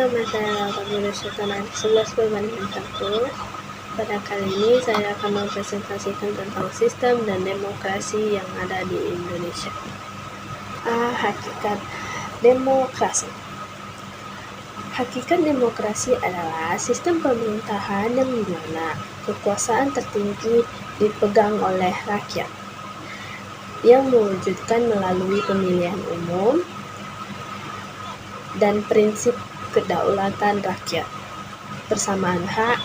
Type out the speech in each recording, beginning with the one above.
nama saya Fadila Sultan 11 berbanding 1. Pada kali ini saya akan mempresentasikan tentang sistem dan demokrasi yang ada di Indonesia. Hakikat demokrasi. Hakikat demokrasi adalah sistem pemerintahan yang dimana kekuasaan tertinggi dipegang oleh rakyat, yang mewujudkan melalui pemilihan umum dan prinsip kedaulatan rakyat, persamaan hak,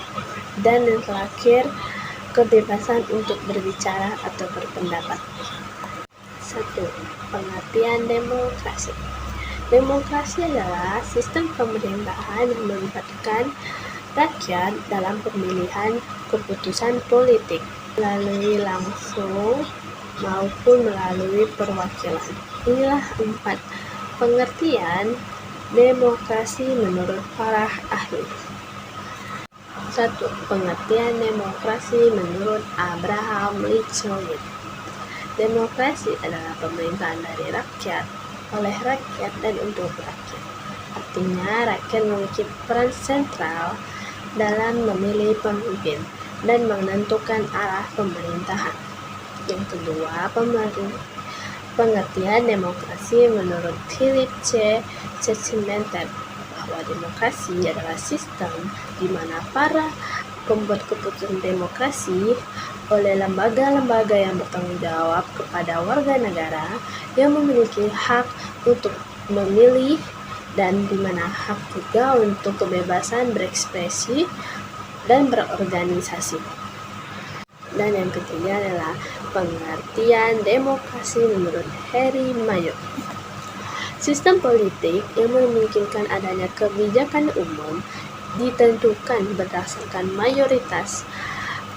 dan yang terakhir, kebebasan untuk berbicara atau berpendapat. 1. Pengertian demokrasi. Demokrasi adalah sistem pemerintahan yang melibatkan rakyat dalam pemilihan keputusan politik melalui langsung maupun melalui perwakilan. Inilah 4 pengertian demokrasi menurut para ahli. 1. Pengertian demokrasi menurut Abraham Lincoln. Demokrasi adalah pemerintahan dari rakyat, oleh rakyat, dan untuk rakyat. Artinya, rakyat memiliki peran sentral dalam memilih pemimpin dan menentukan arah pemerintahan. Yang kedua, pengertian demokrasi menurut Philip C. Csikszentmihalyi, bahwa demokrasi adalah sistem di mana para pembuat keputusan demokrasi oleh lembaga-lembaga yang bertanggung jawab kepada warga negara yang memiliki hak untuk memilih dan di mana hak juga untuk kebebasan berekspresi dan berorganisasi. Dan yang ketiga adalah pengertian demokrasi menurut Harry Mayo. Sistem politik yang memungkinkan adanya kebijakan umum ditentukan berdasarkan mayoritas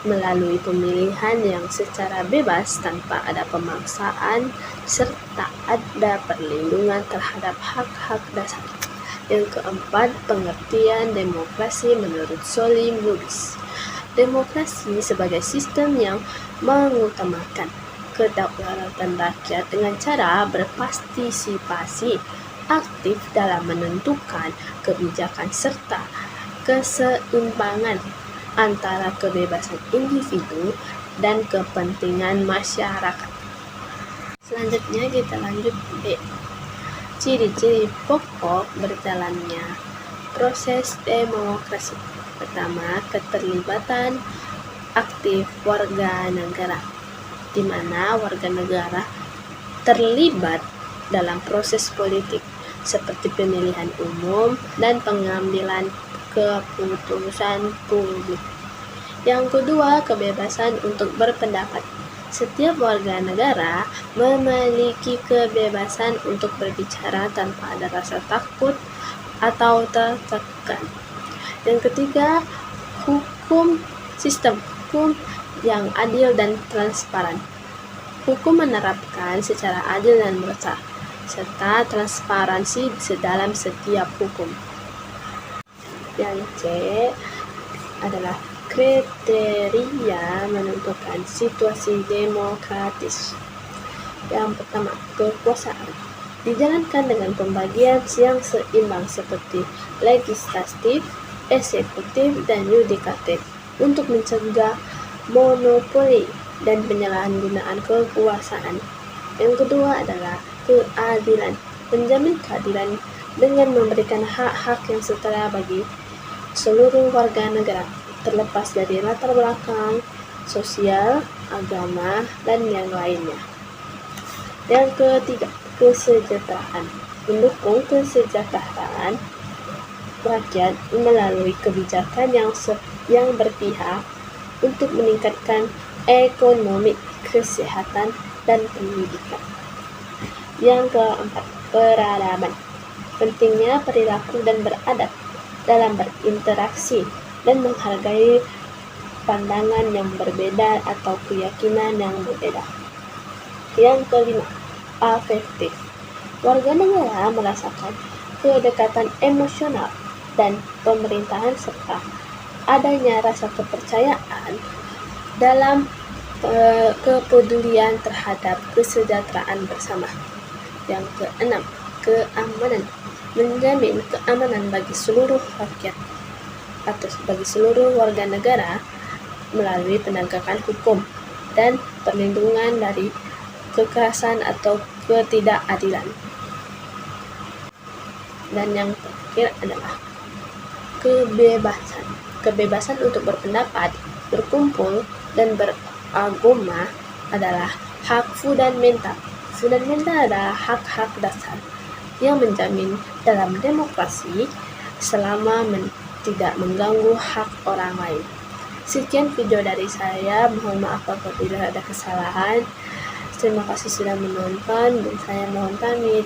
melalui pemilihan yang secara bebas tanpa ada pemaksaan serta ada perlindungan terhadap hak-hak dasar. Yang keempat, pengertian demokrasi menurut Solim Lubis. Demokrasi sebagai sistem yang mengutamakan kedaulatan rakyat dengan cara berpartisipasi aktif dalam menentukan kebijakan serta keseimbangan antara kebebasan individu dan kepentingan masyarakat. Selanjutnya kita lanjut B. Ciri-ciri pokok berjalannya proses demokrasi. Pertama, keterlibatan aktif warga negara, di mana warga negara terlibat dalam proses politik seperti pemilihan umum dan pengambilan keputusan publik. Yang kedua, kebebasan untuk berpendapat. Setiap warga negara memiliki kebebasan untuk berbicara tanpa ada rasa takut atau tertekan. Yang ketiga, sistem hukum yang adil dan transparan. Hukum menerapkan secara adil dan bersah, serta transparansi dalam setiap hukum. Yang C adalah kriteria menentukan situasi demokratis. Yang pertama, kekuasaan dijalankan dengan pembagian yang seimbang seperti legislatif, eksekutif, dan yudikatif untuk mencegah monopoli dan penyalahgunaan kekuasaan. Yang kedua adalah keadilan, menjamin keadilan dengan memberikan hak-hak yang setara bagi seluruh warga negara, terlepas dari latar belakang sosial, agama, dan yang lainnya. Yang ketiga, kesejahteraan, mendukung kesejahteraan rakyat melalui kebijakan yang berpihak untuk meningkatkan ekonomi, kesehatan, dan pendidikan. Yang keempat, peradaban, pentingnya perilaku dan beradab dalam berinteraksi dan menghargai pandangan yang berbeda atau keyakinan yang berbeda. Yang kelima, afektif, warga negara merasakan kedekatan emosional dan pemerintahan serta adanya rasa kepercayaan dalam kepedulian terhadap kesejahteraan bersama. Yang keenam, keamanan, menjamin keamanan bagi seluruh rakyat atau bagi seluruh warga negara melalui penegakan hukum dan perlindungan dari kekerasan atau ketidakadilan. Dan yang terakhir adalah kebebasan. Kebebasan untuk berpendapat, berkumpul, dan beragama adalah hak fundamental. Fundamental adalah hak-hak dasar yang menjamin dalam demokrasi selama tidak mengganggu hak orang lain. Sekian video dari saya, mohon maaf apabila ada kesalahan. Terima kasih sudah menonton dan saya mohon pamit.